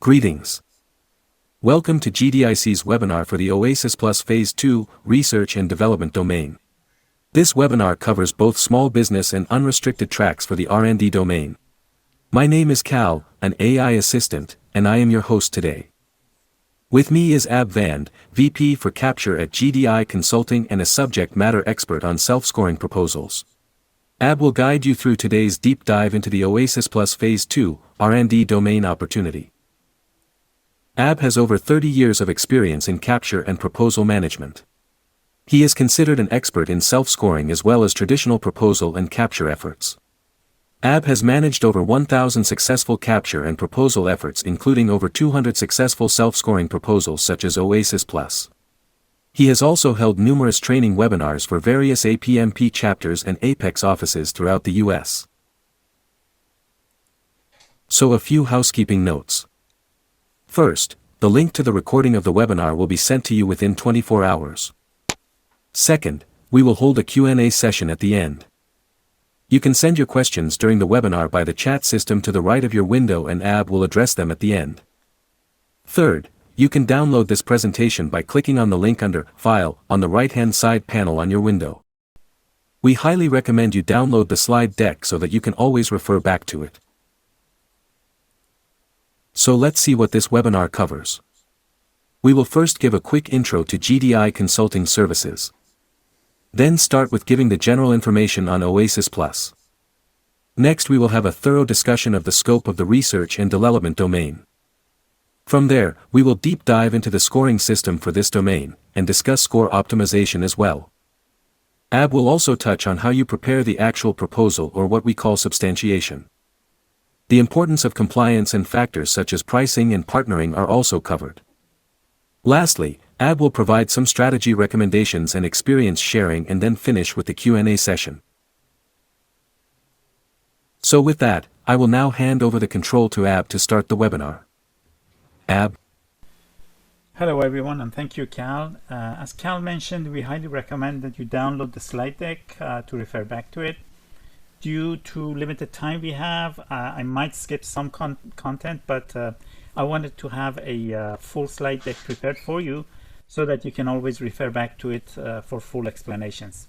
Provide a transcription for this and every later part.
Greetings. Welcome to GDIC's webinar for the OASIS Plus Phase II Research and Development Domain. This webinar covers both small business and unrestricted tracks for the R&D domain. My name is Cal, an AI assistant, and I am your host today. With me is Ab Vand, VP for Capture at GDI Consulting and a subject matter expert on self-scoring proposals. Ab will guide you through today's deep dive into the OASIS Plus Phase II R&D domain opportunity. Ab has over 30 years of experience in capture and proposal management. He is considered an expert in self-scoring as well as traditional proposal and capture efforts. Ab has managed over 1,000 successful capture and proposal efforts, including over 200 successful self-scoring proposals such as OASIS Plus. He has also held numerous training webinars for various APMP chapters and Apex offices throughout the US. So a few housekeeping notes. First, the link to the recording of the webinar will be sent to you within 24 hours. Second, we will hold a Q&A session at the end. You can send your questions during the webinar by the chat system to the right of your window and Ab will address them at the end. Third, you can download this presentation by clicking on the link under File on the right-hand side panel on your window. We highly recommend you download the slide deck so that you can always refer back to it. So let's see what this webinar covers. We will first give a quick intro to GDI Consulting Services. Then start with giving the general information on OASIS Plus. Next we will have a thorough discussion of the scope of the research and development domain. From there, we will deep dive into the scoring system for this domain, and discuss score optimization as well. Ab will also touch on how you prepare the actual proposal or what we call substantiation. The importance of compliance and factors such as pricing and partnering are also covered. Lastly, Ab will provide some strategy recommendations and experience sharing and then finish with the Q&A session. So with that, I will now hand over the control to Ab to start the webinar. Ab. Hello everyone and thank you Cal. As Cal mentioned, we highly recommend that you download the slide deck to refer back to it. Due to limited time we have, I might skip some content, but I wanted to have a full slide deck prepared for you so that you can always refer back to it for full explanations.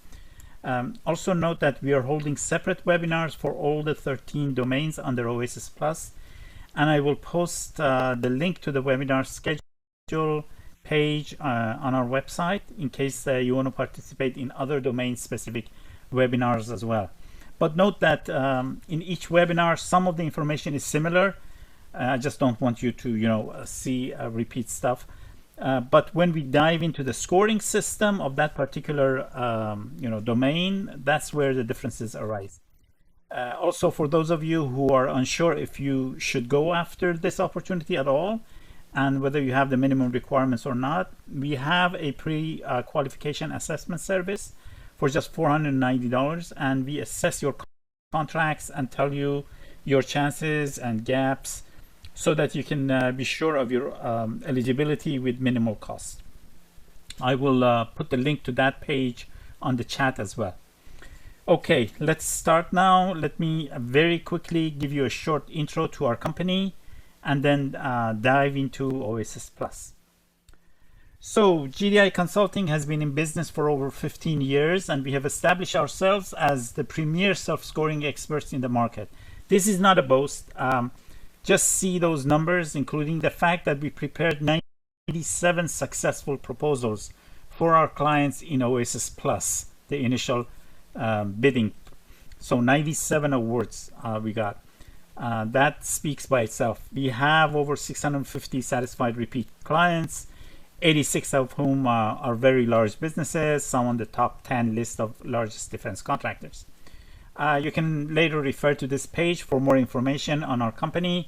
Also note that we are holding separate webinars for all the 13 domains under OASIS Plus, and I will post the link to the webinar schedule page on our website in case you want to participate in other domain-specific webinars as well. But note that in each webinar, some of the information is similar. I just don't want you to, see repeat stuff. But when we dive into the scoring system of that particular, domain, that's where the differences arise. Also, for those of you who are unsure if you should go after this opportunity at all, and whether you have the minimum requirements or not, we have a pre-qualification assessment service for just $490, and we assess your contracts and tell you your chances and gaps so that you can be sure of your eligibility with minimal cost. I will put the link to that page on the chat as well. Okay, let's start now. Let me very quickly give you a short intro to our company and then dive into OASIS Plus. So GDI Consulting has been in business for over 15 years, and we have established ourselves as the premier self-scoring experts in the market. This is not a boast. Just see those numbers, including the fact that we prepared 97 successful proposals for our clients in OASIS Plus, the initial bidding. So 97 awards we got. That speaks by itself. We have over 650 satisfied repeat clients, 86 of whom are very large businesses, some on the top 10 list of largest defense contractors. You can later refer to this page for more information on our company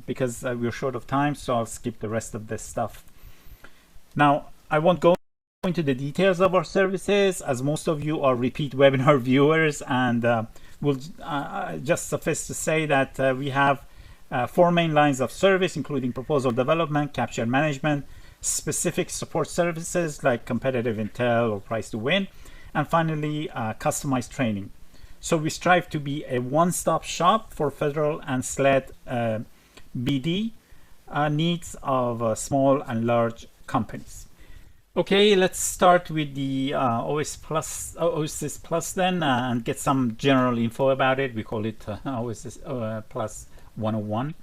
because we're short of time, so I'll skip the rest of this stuff. Now, I won't go into the details of our services as most of you are repeat webinar viewers, and we'll just suffice to say that we have 4 main lines of service, including proposal development, capture management, specific support services like competitive intel or price to win, and finally customized training. So we strive to be a one-stop shop for federal and SLED BD needs of small and large companies. Okay, let's start with the OASIS Plus then, and get some general info about it. We call it OASIS Plus 101.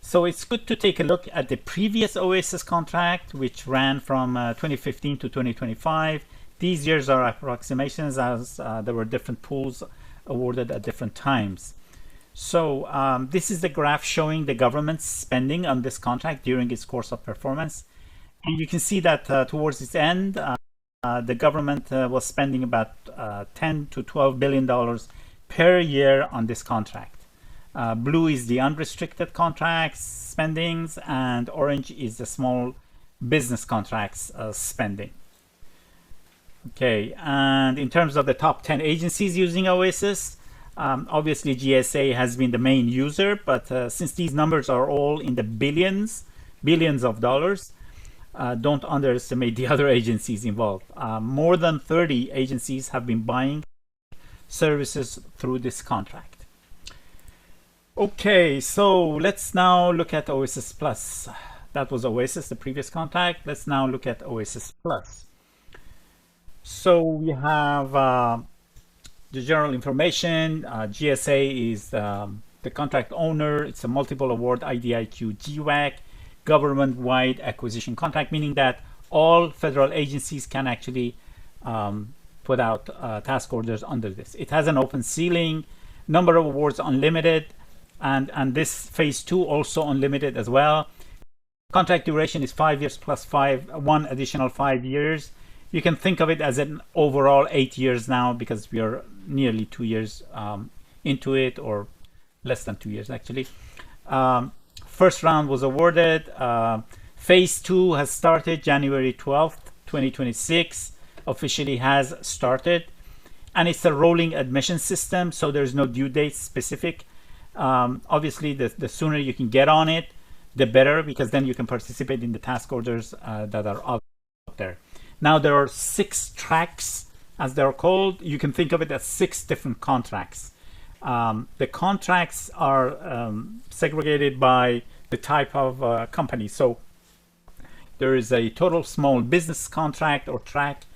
So it's good to take a look at the previous OASIS contract, which ran from 2015 to 2025. These years are approximations, as there were different pools awarded at different times. So this is the graph showing the government's spending on this contract during its course of performance. And you can see that towards its end, the government was spending about $10 to $12 billion per year on this contract. Blue is the unrestricted contracts spendings, and orange is the small business contracts spending. Okay, and in terms of the top 10 agencies using OASIS, obviously GSA has been the main user, but since these numbers are all in the billions of dollars, don't underestimate the other agencies involved. More than 30 agencies have been buying services through this contract. Okay, so let's now look at OASIS Plus. That was OASIS, the previous contract. Let's now look at OASIS Plus. So we have the general information. GSA is the contract owner. It's a multiple award IDIQ GWAC, government-wide acquisition contract, meaning that all federal agencies can actually put out task orders under this. It has an open ceiling, number of awards unlimited, and this phase 2 also unlimited as well. Contract duration is 5 years plus 1 additional 5 years. You can think of it as an overall 8 years now, because we are nearly 2 years into it, or less than 2 years actually. First round was awarded. Phase 2 has started January 12th, 2026, officially has started. And it's a rolling admission system, so there's no due date specific. Obviously, the sooner you can get on it, the better, because then you can participate in the task orders that are out there. Now, there are 6 tracks, as they're called. You can think of it as 6 different contracts. The contracts are segregated by the type of company. So there is a total small business contract or track,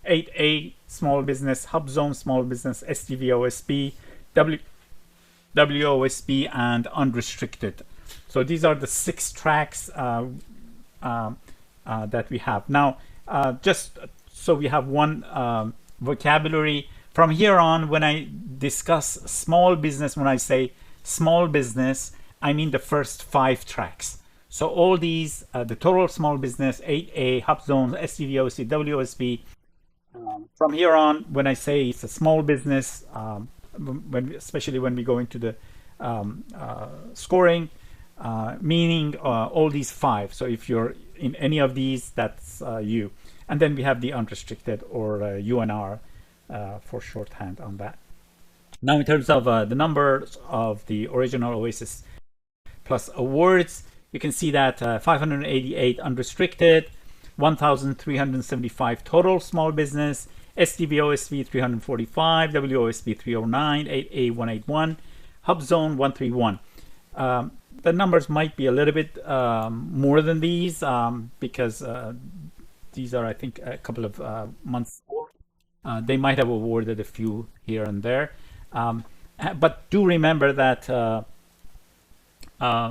8A small business, hub zone small business, STVOSB, WOSB, and unrestricted. So these are the 6 tracks that we have. Now, just so we have one vocabulary, from here on, when I discuss small business, when I say small business, I mean the first 5 tracks. So all these, the total small business, 8A, hub zones, STVOC, WOSB. From here on, when I say it's a small business, especially when we go into the scoring, meaning all these 5. So if you're in any of these, that's you. And then we have the unrestricted, or UNR for shorthand on that. Now, in terms of the numbers of the original OASIS Plus awards, you can see that 588 unrestricted, 1,375 total small business, STVOSV 345, WOSB 309, 8A 181, Hub Zone 131. The numbers might be a little bit more than these, because these are, I think, a couple of months old. They might have awarded a few here and there. But do remember that,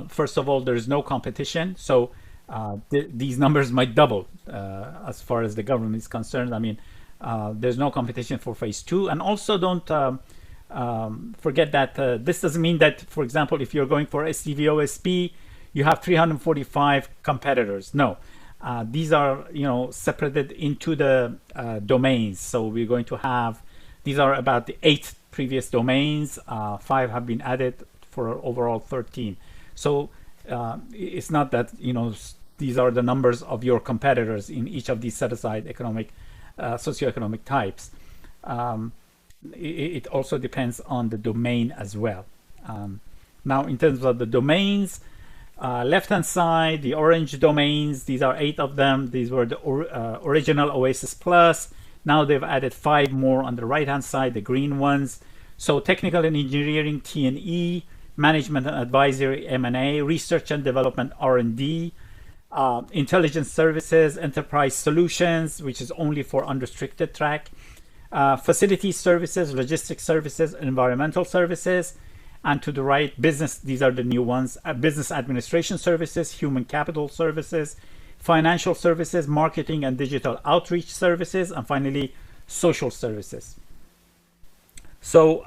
first of all, there's no competition. So these numbers might double as far as the government is concerned. I mean, there's no competition for phase 2. And also don't forget that this doesn't mean that, for example, if you're going for STVOSP, you have 345 competitors. No. These are, separated into the domains. So we're going to have, these are about the 8 previous domains. 5 have been added for overall 13. So it's not that, these are the numbers of your competitors in each of these set-aside economic, socioeconomic types. It also depends on the domain as well. Now, in terms of the domains, left-hand side, the orange domains, these are 8 of them. These were the original OASIS Plus. Now they've added 5 more on the right-hand side, the green ones. So technical and engineering, T&E, management and advisory M&A, research and development R&D, intelligence services, enterprise solutions, which is only for unrestricted track, facility services, logistics services, environmental services, and to the right, business, these are the new ones, business administration services, human capital services, financial services, marketing and digital outreach services, and finally, social services. So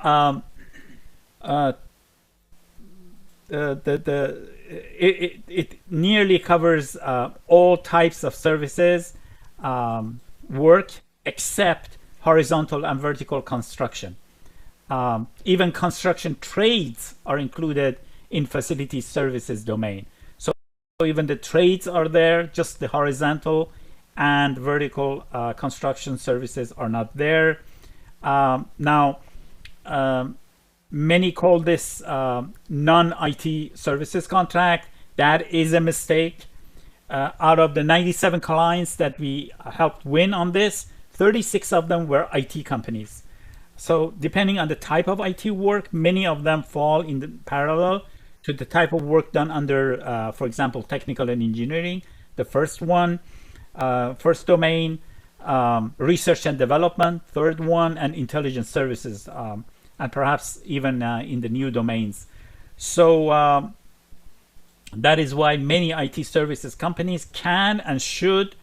it nearly covers all types of services work except horizontal and vertical construction. Even construction trades are included in facility services domain. So even the trades are there, just the horizontal and vertical construction services are not there. Now, many call this non-IT services contract. That is a mistake. Out of the 97 clients that we helped win on this, 36 of them were IT companies. So depending on the type of IT work, many of them fall in the parallel to the type of work done under, for example, technical and engineering. The first one, first domain, research and development, third one, and intelligence services, and perhaps even in the new domains. So that is why many IT services companies can and should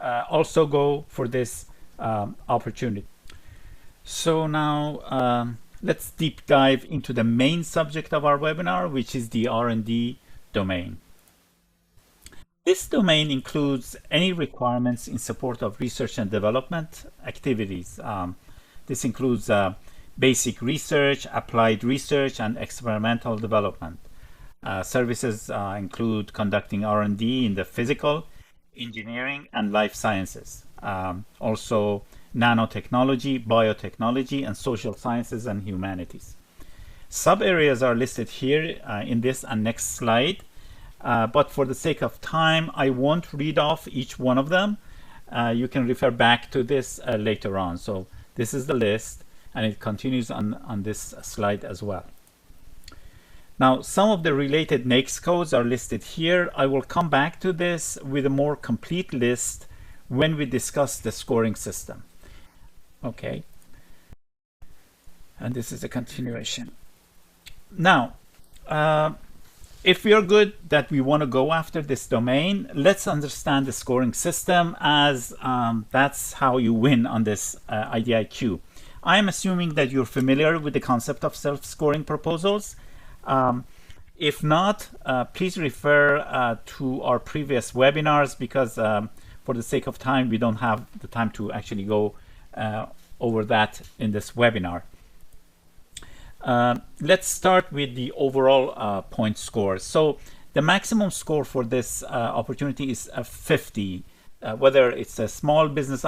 also go for this opportunity. So now let's deep dive into the main subject of our webinar, which is the R&D domain. This domain includes any requirements in support of research and development activities. This includes basic research, applied research, and experimental development. Services include conducting R&D in the physical, engineering, and life sciences. Also nanotechnology, biotechnology, and social sciences and humanities. Sub-areas are listed here in this and next slide. But for the sake of time, I won't read off each one of them. You can refer back to this later on. So this is the list, and it continues on this slide as well. Now, some of the related NAICS codes are listed here. I will come back to this with a more complete list when we discuss the scoring system. Okay. And this is a continuation. Now, if we are good that we want to go after this domain, let's understand the scoring system, as that's how you win on this IDIQ. I am assuming that you're familiar with the concept of self-scoring proposals. If not, please refer to our previous webinars, because for the sake of time, we don't have the time to actually go over that in this webinar. Let's start with the overall point score. So the maximum score for this opportunity is 50, whether it's a small business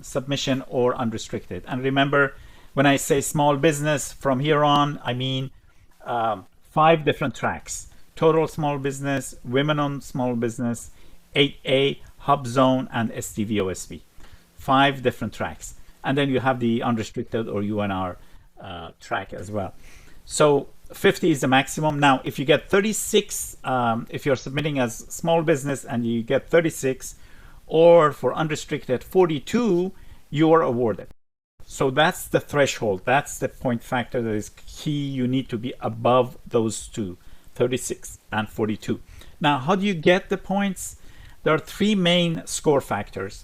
submission or unrestricted. And remember, when I say small business, from here on, I mean 5 different tracks: total small business, women-owned small business, 8A, hub zone, and STVOSB. 5 different tracks. And then you have the unrestricted or UNR track as well. So 50 is the maximum. Now, if you get 36, if you're submitting as small business and you get 36, or for unrestricted 42, you are awarded. So that's the threshold. That's the point factor that is key. You need to be above those two, 36 and 42. Now, how do you get the points? There are 3 main score factors: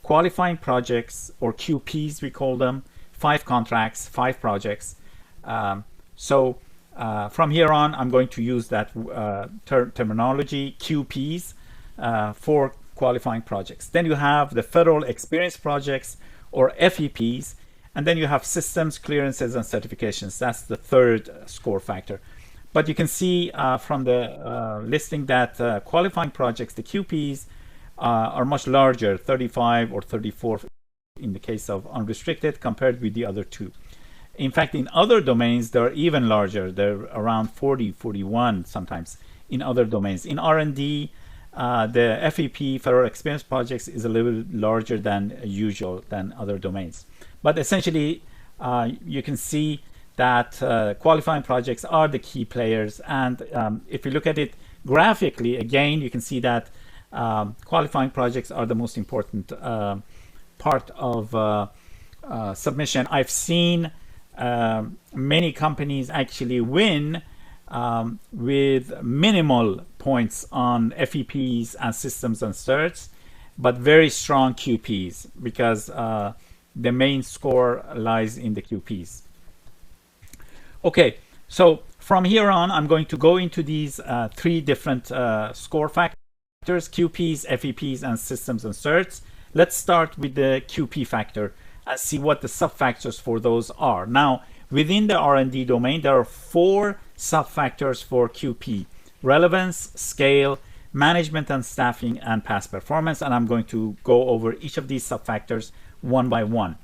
qualifying projects, or QPs we call them, 5 contracts, 5 projects. From here on, I'm going to use that terminology, QPs, for qualifying projects. Then you have the federal experience projects, or FEPs, and then you have systems, clearances, and certifications. That's the 3rd score factor. But you can see from the listing that qualifying projects, the QPs, are much larger, 35 or 34 in the case of unrestricted, compared with the other 2. In fact, in other domains, they're even larger. They're around 40, 41 sometimes in other domains. In R&D, the FEP, Federal Experience Projects, is a little larger than usual than other domains. But essentially, you can see that qualifying projects are the key players. And if you look at it graphically, again, you can see that qualifying projects are the most important part of submission. I've seen many companies actually win with minimal points on FEPs and systems and certs, but very strong QPs, because the main score lies in the QPs. Okay, so from here on, I'm going to go into these three different score factors: QPs, FEPs, and systems and certs. Let's start with the QP factor and see what the sub-factors for those are. Now, within the R&D domain, there are 4 sub-factors for QP: relevance, scale, management and staffing, and past performance. And I'm going to go over each of these sub-factors one by one.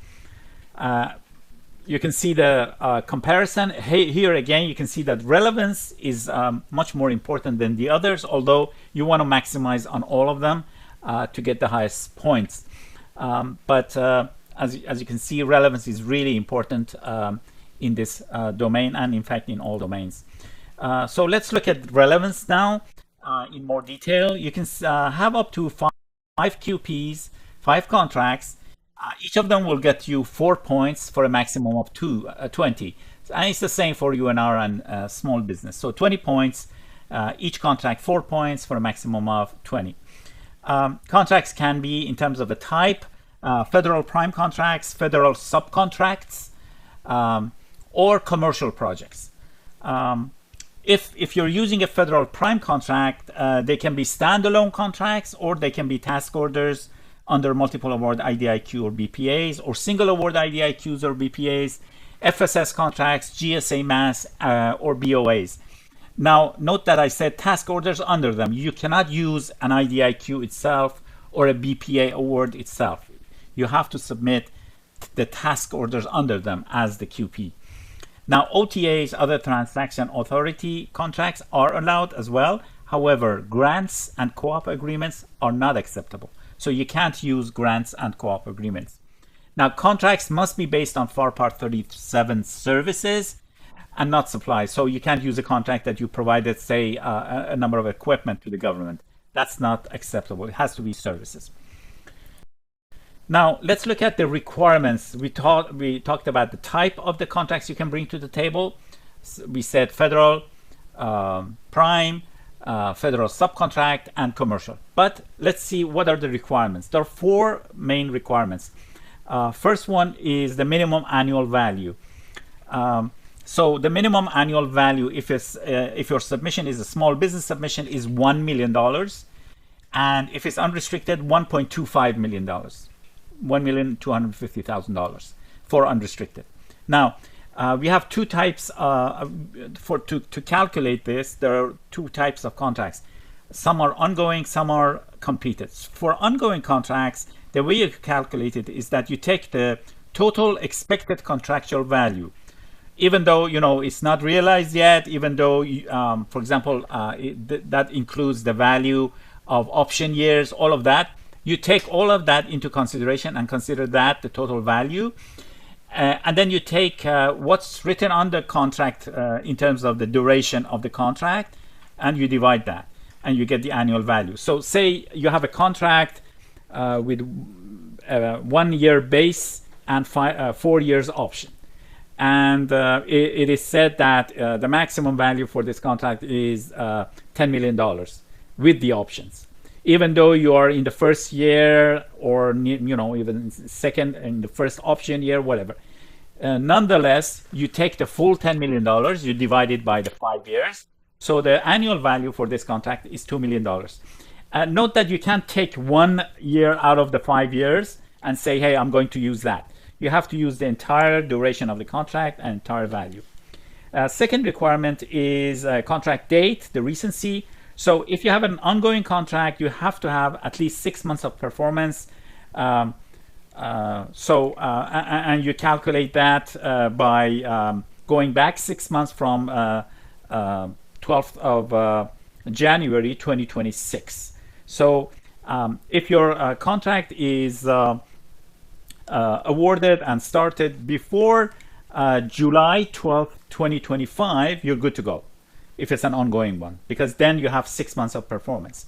You can see the comparison. Here again, you can see that relevance is much more important than the others, although you want to maximize on all of them to get the highest points. But as you can see, relevance is really important in this domain, and in fact in all domains. So let's look at relevance now in more detail. You can have up to 5 QPs, 5 contracts. Each of them will get you 4 points for a maximum of 20. And it's the same for UNR and small business. So 20 points, each contract 4 points for a maximum of 20. Contracts can be, in terms of the type, federal prime contracts, federal subcontracts, or commercial projects. If you're using a federal prime contract, they can be standalone contracts, or they can be task orders under multiple award IDIQ or BPAs, or single award IDIQs or BPAs, FSS contracts, GSA mass, or BOAs. Now, note that I said task orders under them. You cannot use an IDIQ itself or a BPA award itself. You have to submit the task orders under them as the QP. Now, OTAs, other transaction authority contracts, are allowed as well. However, grants and co-op agreements are not acceptable. So you can't use grants and co-op agreements. Now, contracts must be based on FAR Part 37 services and not supplies. So you can't use a contract that you provided, say, a number of equipment to the government. That's not acceptable. It has to be services. Now, let's look at the requirements. We talked about the type of the contracts you can bring to the table. We said federal, prime, federal subcontract, and commercial. But let's see what are the requirements. There are 4 main requirements. First one is the minimum annual value. So the minimum annual value, if your submission is a small business submission, is $1 million, and if it's unrestricted, $1.25 million, $1,250,000 for unrestricted. Now, we have 2 types to calculate this. There are 2 types of contracts. Some are ongoing, some are completed. For ongoing contracts, the way you calculate it is that you take the total expected contractual value, even though it's not realized yet, even though for example that includes the value of option years, all of that. You take all of that into consideration and consider that the total value. And then you take what's written on the contract in terms of the duration of the contract, and you divide that, and you get the annual value. So say you have a contract with 1 year base and 4 years option. And it is said that the maximum value for this contract is $10 million with the options. Even though you are in the first year, or even second, in the first option year, whatever. Nonetheless, you take the full $10 million, you divide it by the 5 years. So the annual value for this contract is $2 million. Note that you can't take 1 year out of the 5 years and say, hey, I'm going to use that. You have to use the entire duration of the contract and entire value. Second requirement is contract date, the recency. So if you have an ongoing contract, you have to have at least 6 months of performance. And you calculate that by going back 6 months from 12th of January 2026. So if your contract is awarded and started before July 12th, 2025, you're good to go if it's an ongoing one, because then you have 6 months of performance.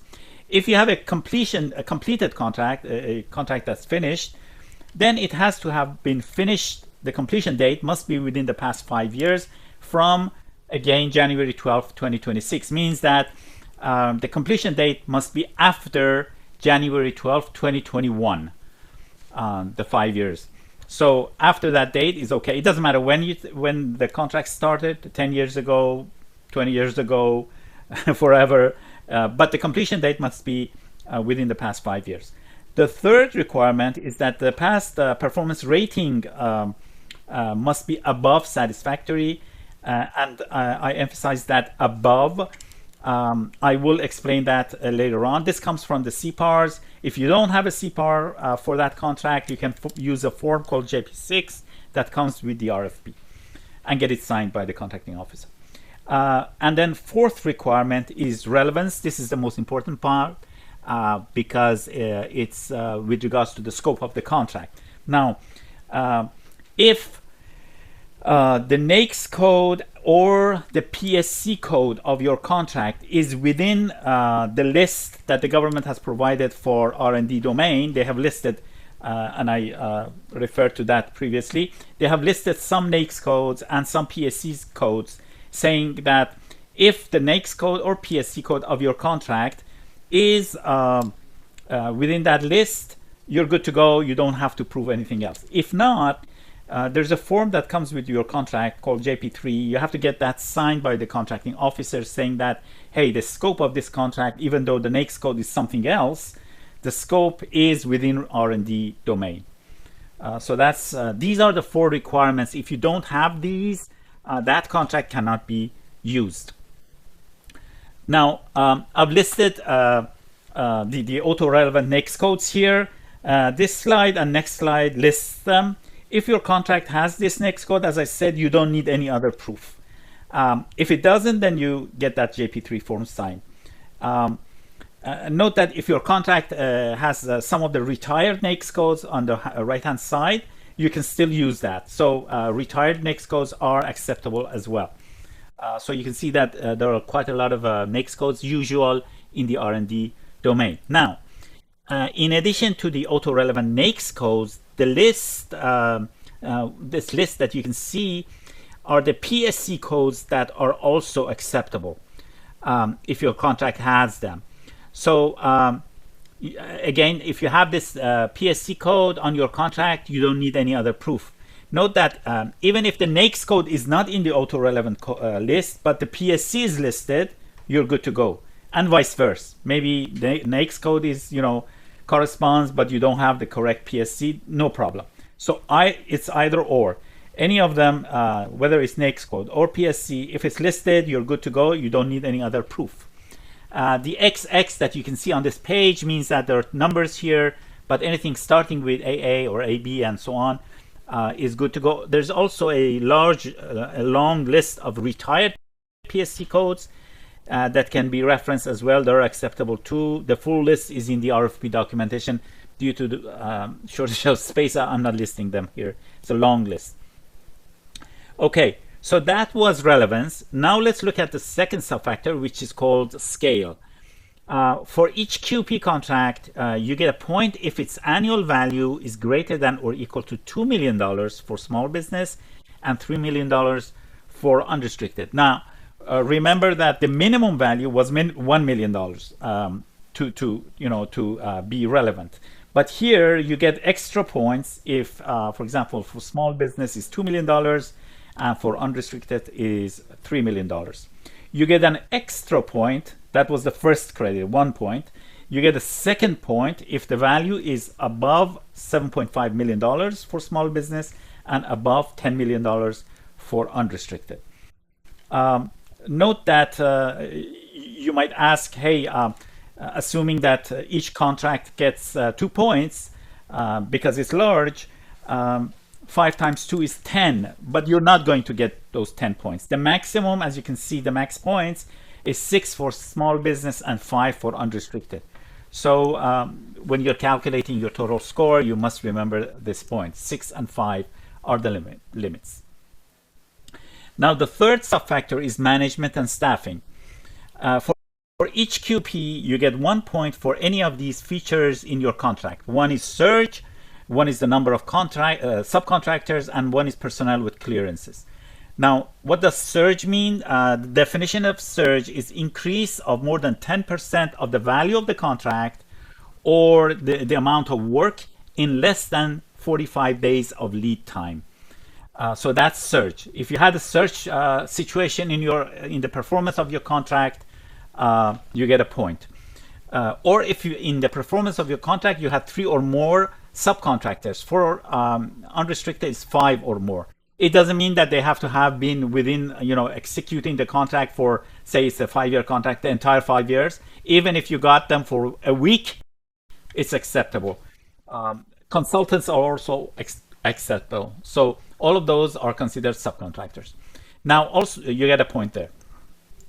If you have a completed contract, a contract that's finished, then it has to have been finished. The completion date must be within the past 5 years from, again, January 12th, 2026. Means that the completion date must be after January 12th, 2021, the 5 years. So after that date is okay. It doesn't matter when the contract started, 10 years ago, 20 years ago, forever, but the completion date must be within the past 5 years. The third requirement is that the past performance rating must be above satisfactory, and I emphasize that above. I will explain that later on. This comes from the CPARs. If you don't have a CPAR for that contract, you can use a form called JP6 that comes with the RFP and get it signed by the contracting officer. And then fourth requirement is relevance. This is the most important part because it's with regards to the scope of the contract. Now, if the NAICS code or the PSC code of your contract is within the list that the government has provided for R&D domain, they have listed, and I referred to that previously, they have listed some NAICS codes and some PSC codes saying that if the NAICS code or PSC code of your contract is within that list, you're good to go. You don't have to prove anything else. If not, there's a form that comes with your contract called JP3. You have to get that signed by the contracting officer saying that, hey, the scope of this contract, even though the NAICS code is something else, the scope is within R&D domain. So that's these are the four requirements. If you don't have these, that contract cannot be used. Now, I've listed the auto-relevant NAICS codes here. This slide and next slide lists them. If your contract has this NAICS code, as I said, you don't need any other proof. If it doesn't, then you get that JP3 form signed. Note that if your contract has some of the retired NAICS codes on the right-hand side, you can still use that. So retired NAICS codes are acceptable as well. So you can see that there are quite a lot of NAICS codes usual in the R&D domain. Now, in addition to the auto-relevant NAICS codes, the list, this list that you can see are the PSC codes that are also acceptable if your contract has them. So again, if you have this PSC code on your contract, you don't need any other proof. Note that even if the NAICS code is not in the auto-relevant list, but the PSC is listed, you're good to go. And vice versa. Maybe the NAICS code is, corresponds, but you don't have the correct PSC, no problem. So it's either or. Any of them, whether it's NAICS code or PSC, if it's listed, you're good to go. You don't need any other proof. The XX that you can see on this page means that there are numbers here, but anything starting with AA or AB and so on is good to go. There's also a long list of retired PSC codes that can be referenced as well. They're acceptable too. The full list is in the RFP documentation. Due to the shortage of space, I'm not listing them here. It's a long list. Okay, so that was relevance. Now let's look at the second subfactor, which is called scale. For each QP contract, you get a point if its annual value is greater than or equal to $2 million for small business and $3 million for unrestricted. Now, remember that the minimum value was $1 million to be relevant. But here you get extra points if, for example, for small business is $2 million and for unrestricted is $3 million. You get an extra point. That was the first credit, 1 point. You get a second point if the value is above $7.5 million for small business and above $10 million for unrestricted. Note that you might ask, hey, assuming that each contract gets 2 points because it's large, 5 times 2 is 10, but you're not going to get those 10 points. The maximum, as you can see, the max points is 6 for small business and 5 for unrestricted. So when you're calculating your total score, you must remember this point. 6 and 5 are the limits. Now, the third subfactor is management and staffing. For each QP, you get 1 point for any of these features in your contract. One is surge, one is the number of subcontractors, and one is personnel with clearances. Now, what does surge mean? The definition of surge is increase of more than 10% of the value of the contract or the amount of work in less than 45 days of lead time. So that's surge. If you had a surge situation in the performance of your contract, you get a point. Or if you in the performance of your contract you had 3 or more subcontractors. For unrestricted is 5 or more. It doesn't mean that they have to have been within, executing the contract for, say it's a 5-year contract, the entire 5 years. Even if you got them for a week, it's acceptable. Consultants are also acceptable. So all of those are considered subcontractors. Now also you get a point there.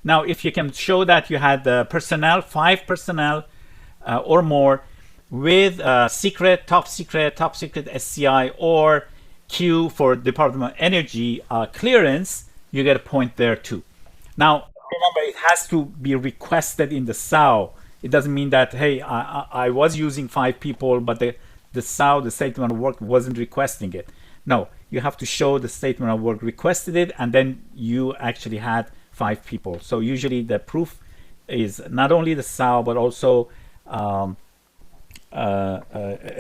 Now if you can show that you had personnel, 5 personnel or more with secret, top secret SCI or Q for Department of Energy clearance, you get a point there too. Now remember, it has to be requested in the SAO. It doesn't mean that, hey, I was using 5 people, but the SAO, the statement of work, wasn't requesting it. No, you have to show the statement of work requested it, and then you actually had 5 people. So usually the proof is not only the SAO, but also a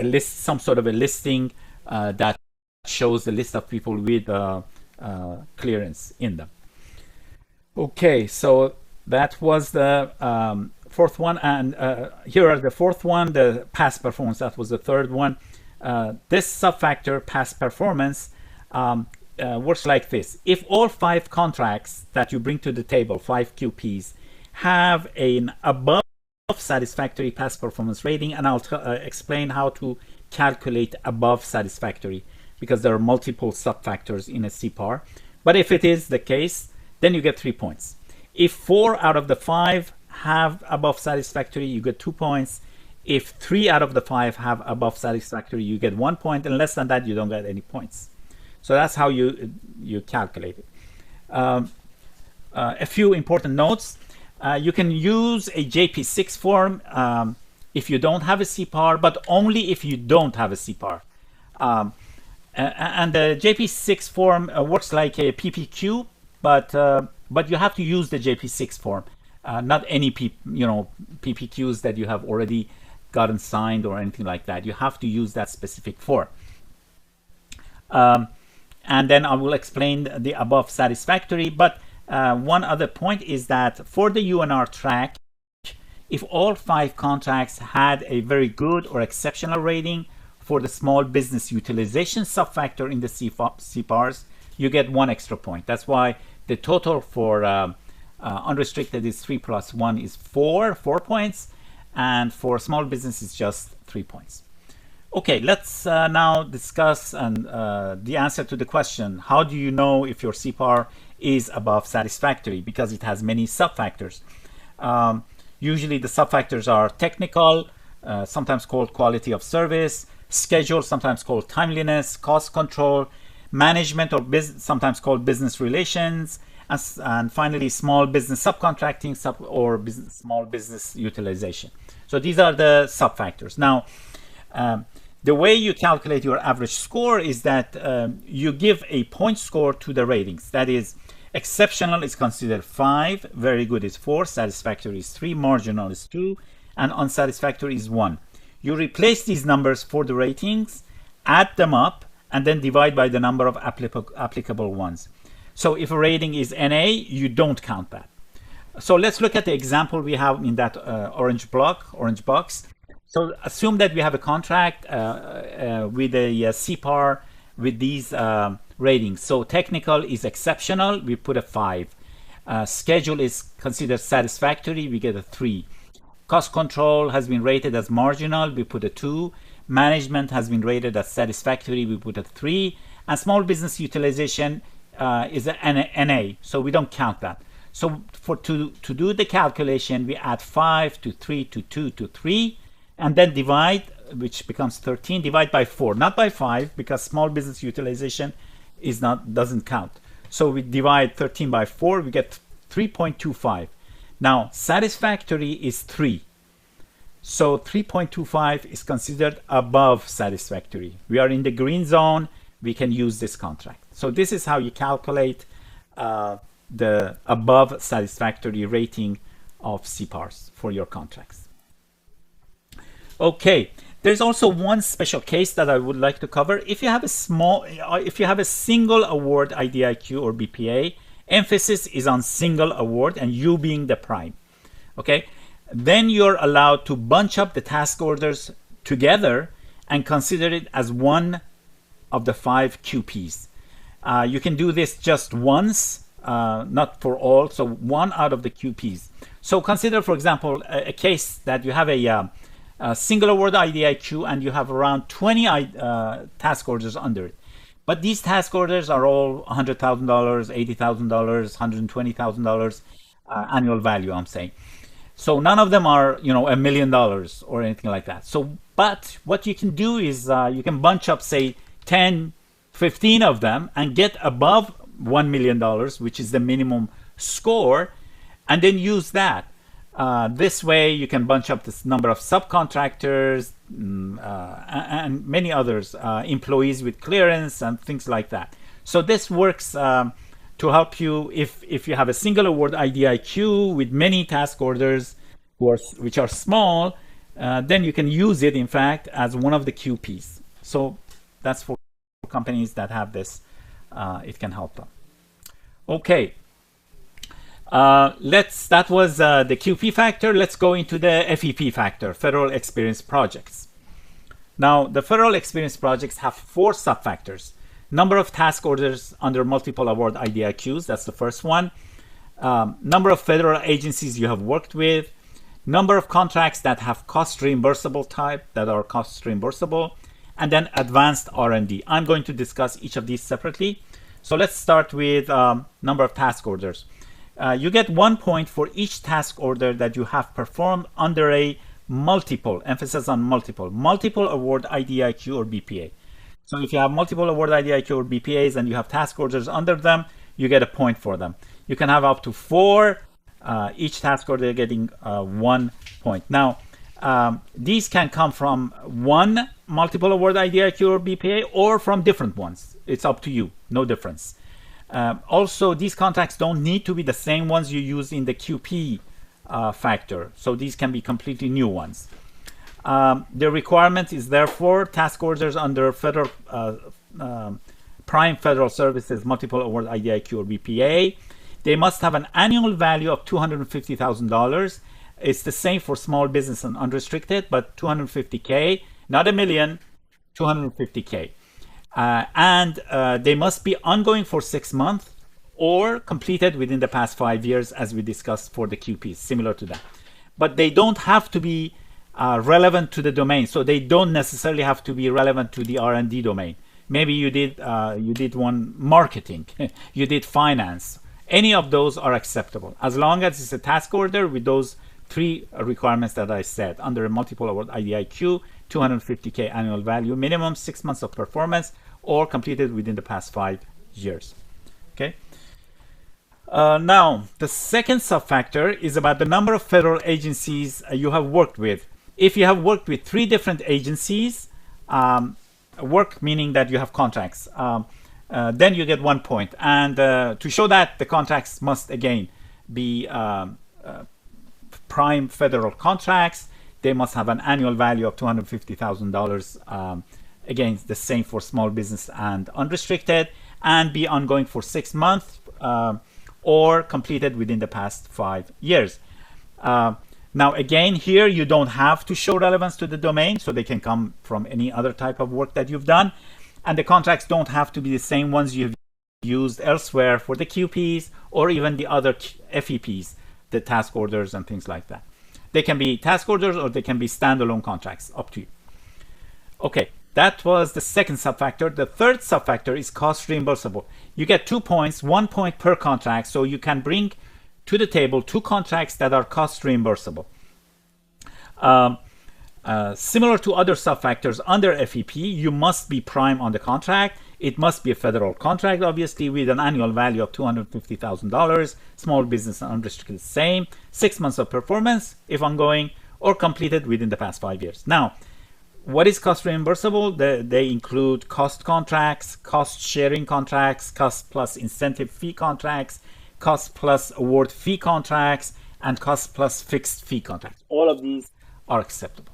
list, some sort of a listing that shows the list of people with clearance in them. Okay, so that was the fourth one, and here are the fourth one, the past performance. That was the third one. This subfactor, past performance, works like this. If all 5 contracts that you bring to the table, 5 QPs, have an above satisfactory past performance rating, and I'll explain how to calculate above satisfactory, because there are multiple subfactors in a CPAR. But if it is the case, then you get 3 points. If 4 out of the 5 have above satisfactory, you get 2 points. If 3 out of the 5 have above satisfactory, you get 1 point, and less than that, you don't get any points. So that's how you calculate it. A few important notes. You can use a JP6 form if you don't have a CPAR, but only if you don't have a CPAR. And the JP6 form works like a PPQ, but you have to use the JP6 form, not any PPQs that you have already gotten signed or anything like that. You have to use that specific form. And then I will explain the above satisfactory. But one other point is that for the UNR track, if all 5 contracts had a very good or exceptional rating for the small business utilization subfactor in the CPARs, you get 1 extra point. That's why the total for unrestricted is 3 plus 1 is 4 points, and for small business is just 3 points. Okay, let's now discuss the answer to the question, how do you know if your CPAR is above satisfactory? Because it has many subfactors. Usually the subfactors are technical, sometimes called quality of service, schedule, sometimes called timeliness, cost control, management, or sometimes called business relations, and finally small business subcontracting or small business utilization. So these are the subfactors. Now, the way you calculate your average score is that you give a point score to the ratings. That is, exceptional is considered 5, very good is 4, satisfactory is 3, marginal is 2, and unsatisfactory is 1. You replace these numbers for the ratings, add them up, and then divide by the number of applicable ones. So if a rating is NA, you don't count that. So let's look at the example we have in that orange box. So assume that we have a contract with a CPAR with these ratings. So technical is exceptional, we put a 5. Schedule is considered satisfactory, we get a 3. Cost control has been rated as marginal, we put a 2. Management has been rated as satisfactory, we put a 3. And small business utilization is an NA, so we don't count that. So to do the calculation, we add 5 to 3 to 2 to 3, and then divide, which becomes 13, divide by 4, not by 5, because small business utilization doesn't count. So we divide 13 by 4, we get 3.25. Now, satisfactory is 3. So 3.25 is considered above satisfactory. We are in the green zone. We can use this contract. So this is how you calculate the above satisfactory rating of CPARs for your contracts. Okay, there's also one special case that I would like to cover. If you have a single award IDIQ or BPA, emphasis is on single award and you being the prime. Okay, then you're allowed to bunch up the task orders together and consider it as one of the 5 QPs. You can do this just once, not for all, so one out of the QPs. So consider, for example, a case that you have a single award IDIQ and you have around 20 task orders under it. But these task orders are all $100,000, $80,000, $120,000 annual value, I'm saying. So none of them are, $1 million or anything like that. So, but what you can do is you can bunch up, say, 10, 15 of them and get above $1 million, which is the minimum score, and then use that. This way you can bunch up this number of subcontractors and many others, employees with clearance and things like that. So this works to help you if you have a single award IDIQ with many task orders which are small, then you can use it, in fact, as one of the QPs. So that's for companies that have this. It can help them. Okay. That was the QP factor. Let's go into the FEP factor, Federal Experience Projects. Now, the Federal Experience Projects have 4 sub-factors. Number of task orders under multiple award IDIQs, that's the first one. Number of federal agencies you have worked with. Number of contracts that have cost reimbursable type, that are cost reimbursable. And then advanced R&D. I'm going to discuss each of these separately. So let's start with number of task orders. You get 1 point for each task order that you have performed under a multiple, emphasis on multiple award IDIQ or BPA. So if you have multiple award IDIQ or BPAs and you have task orders under them, you get a point for them. You can have up to 4, each task order getting 1 point. Now, these can come from one multiple award IDIQ or BPA or from different ones. It's up to you, no difference. Also, these contracts don't need to be the same ones you use in the QP factor. So these can be completely new ones. The requirement is therefore task orders under federal prime federal services, multiple award IDIQ or BPA. They must have an annual value of $250,000. It's the same for small business and unrestricted, but 250K, not a million, 250K. And they must be ongoing for 6 months or completed within the past 5 years, as we discussed for the QPs, similar to that. But they don't have to be relevant to the domain. So they don't necessarily have to be relevant to the R&D domain. Maybe you did one marketing, you did finance. Any of those are acceptable, as long as it's a task order with those 3 requirements that I said under a multiple award IDIQ, 250K annual value, minimum 6 months of performance, or completed within the past 5 years. Okay. Now, the second sub-factor is about the number of federal agencies you have worked with. If you have worked with 3 different agencies, work meaning that you have contracts, then you get 1 point. And to show that, the contracts must again be prime federal contracts. They must have an annual value of $250,000. Again, the same for small business and unrestricted, and be ongoing for 6 months or completed within the past 5 years. Now, again, here you don't have to show relevance to the domain, so they can come from any other type of work that you've done. And the contracts don't have to be the same ones you've used elsewhere for the QPs or even the other FEPs, the task orders and things like that. They can be task orders or they can be standalone contracts, up to you. Okay, that was the second sub-factor. The third sub-factor is cost reimbursable. You get 2 points, 1 point per contract, so you can bring to the table 2 contracts that are cost reimbursable. Similar to other sub-factors under FEP, you must be prime on the contract. It must be a federal contract, obviously, with an annual value of $250,000. Small business and unrestricted, same. 6 months of performance, if ongoing, or completed within the past 5 years. Now, what is cost reimbursable? They include cost contracts, cost sharing contracts, cost plus incentive fee contracts, cost plus award fee contracts, and cost plus fixed fee contracts. All of these are acceptable.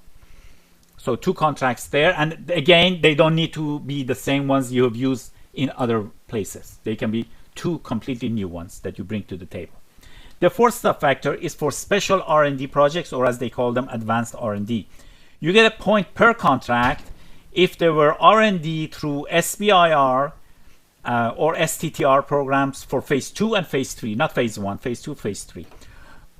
So 2 contracts there. And again, they don't need to be the same ones you have used in other places. They can be 2 completely new ones that you bring to the table. The fourth sub-factor is for special R&D projects, or as they call them, advanced R&D. You get a point per contract if there were R&D through SBIR or STTR programs for phase 2 and phase 3, not phase 1, phase 2, phase 3.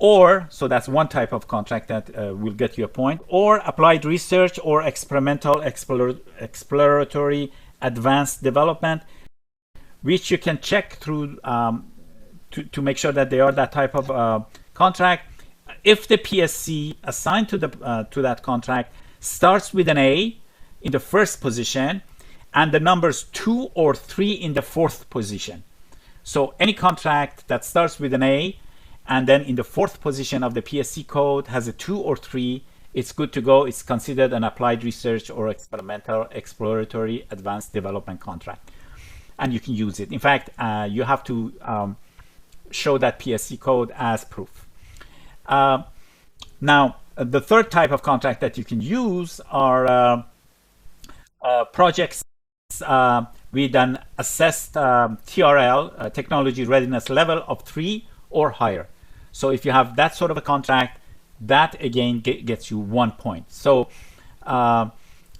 Or, so that's one type of contract that will get you a point, or applied research or experimental exploratory advanced development, which you can check through to make sure that they are that type of contract. If the PSC assigned to that contract starts with an A in the first position and the numbers 2 or 3 in the 4th position. So any contract that starts with an A and then in the 4th position of the PSC code has a 2 or 3, it's good to go. It's considered an applied research or experimental exploratory advanced development contract. And you can use it. In fact, you have to show that PSC code as proof. Now, the third type of contract that you can use are projects with an assessed TRL, technology readiness level of 3 or higher. So if you have that sort of a contract, that again gets you 1 point. So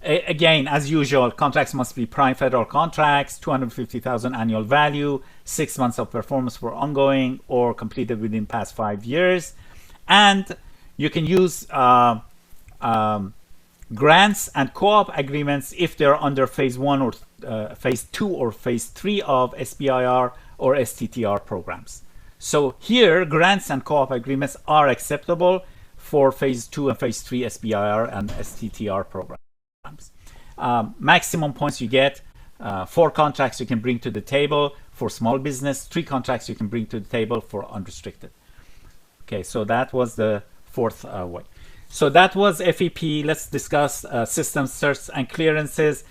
again, as usual, contracts must be prime federal contracts, 250,000 annual value, 6 months of performance for ongoing or completed within past 5 years. And you can use grants and co-op agreements if they're under phase 1 or phase 2 or phase 3 of SBIR or STTR programs. So here, grants and co-op agreements are acceptable for phase 2 and phase 3 SBIR and STTR programs. Maximum points you get, 4 contracts you can bring to the table for small business, 3 contracts you can bring to the table for unrestricted. Okay, so that was the 4th way. So that was FEP. Let's discuss systems certs and clearances.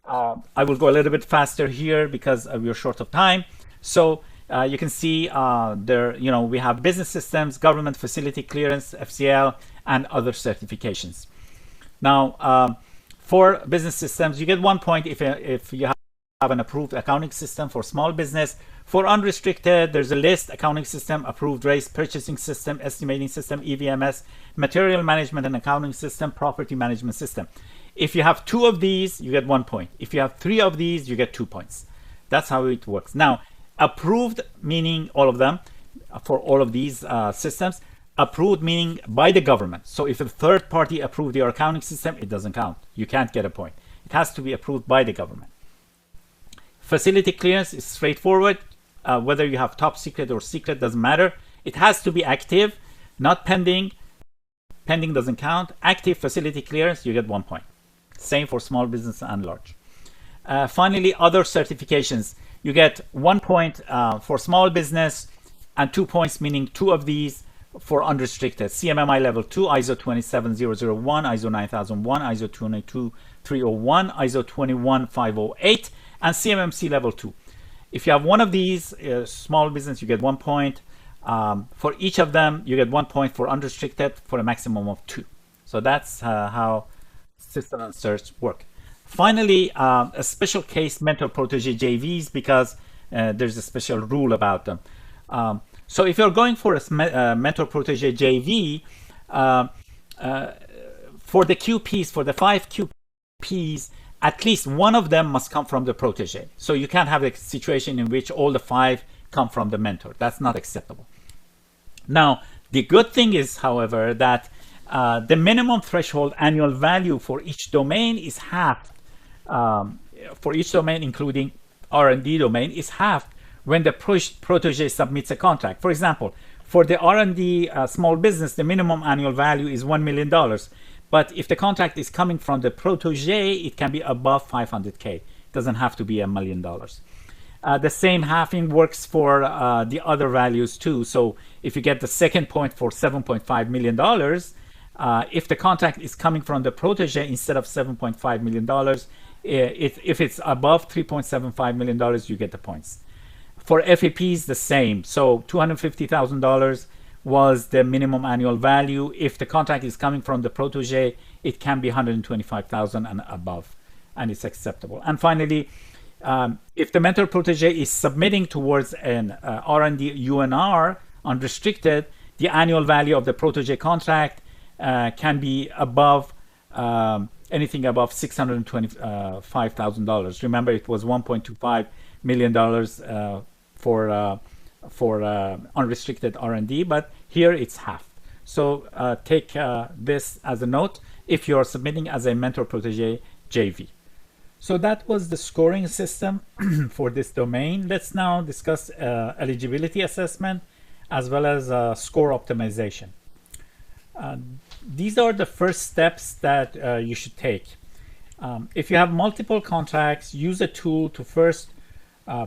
I will go a little bit faster here because we're short of time. So you can see there, we have business systems, government facility clearance, FCL, and other certifications. Now, for business systems, you get 1 point if you have an approved accounting system for small business. For unrestricted, there's a list: accounting system, approved rates, purchasing system, estimating system, EVMS, material management and accounting system, property management system. If you have 2 of these, you get 1 point. If you have 3 of these, you get 2 points. That's how it works. Now, approved meaning all of them for all of these systems. Approved meaning by the government. So if a third party approved your accounting system, it doesn't count. You can't get a point. It has to be approved by the government. Facility clearance is straightforward. Whether you have top secret or secret doesn't matter. It has to be active, not pending. Pending doesn't count. Active facility clearance, you get 1 point. Same for small business and large. Finally, other certifications. You get 1 point for small business and 2 points, meaning 2 of these for unrestricted. CMMI level 2, ISO 27001, ISO 9001, ISO 22301, ISO 21508, and CMMC level 2. If you have 1 of these, small business, you get 1 point. For each of them, you get 1 point for unrestricted for a maximum of 2. So that's how system and certs work. Finally, a special case mentor-protege JVs, because there's a special rule about them. So if you're going for a mentor-protege JV, for the QPs, for the 5 QPs, at least 1 of them must come from the protege. So you can't have a situation in which all the 5 come from the mentor. That's not acceptable. Now, the good thing is, however, that the minimum threshold annual value for each domain is halved. For each domain, including R&D domain, is halved when the protege submits a contract. For example, for the R&D small business, the minimum annual value is $1 million. But if the contract is coming from the protege, it can be above 500K. Doesn't have to be $1 million. The same halving works for the other values too. So if you get the second point for $7.5 million, if the contract is coming from the protege instead of $7.5 million, if it's above $3.75 million, you get the points. For FEPs, the same. So $250,000 was the minimum annual value. If the contract is coming from the protege, it can be $125,000 and above, and it's acceptable. And finally, if the mentor protege is submitting towards an R&D UNR unrestricted, the annual value of the protege contract can be above anything above $625,000. Remember, it was $1.25 million for unrestricted R&D, but here it's half. So take this as a note if you're submitting as a mentor protege JV. So that was the scoring system for this domain. Let's now discuss eligibility assessment as well as score optimization. These are the first steps that you should take. If you have multiple contracts, use a tool to first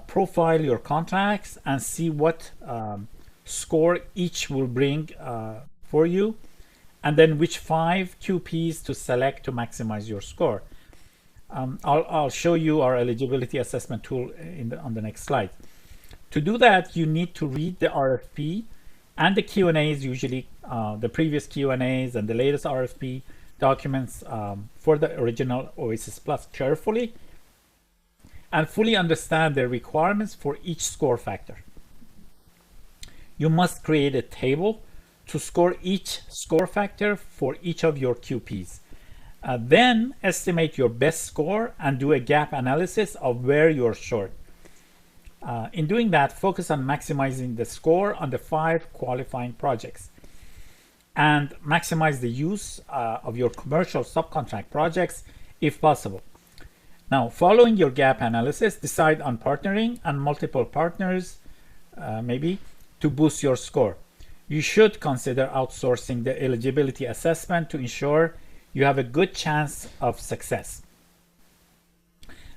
profile your contracts and see what score each will bring for you, and then which 5 QPs to select to maximize your score. I'll show you our eligibility assessment tool on the next slide. To do that, you need to read the RFP and the Q&As, usually the previous Q&As and the latest RFP documents for the original OASIS Plus carefully, and fully understand the requirements for each score factor. You must create a table to score each score factor for each of your QPs. Then estimate your best score and do a gap analysis of where you're short. In doing that, focus on maximizing the score on the 5 qualifying projects and maximize the use of your commercial subcontract projects if possible. Now, following your gap analysis, decide on partnering and multiple partners, maybe, to boost your score. You should consider outsourcing the eligibility assessment to ensure you have a good chance of success.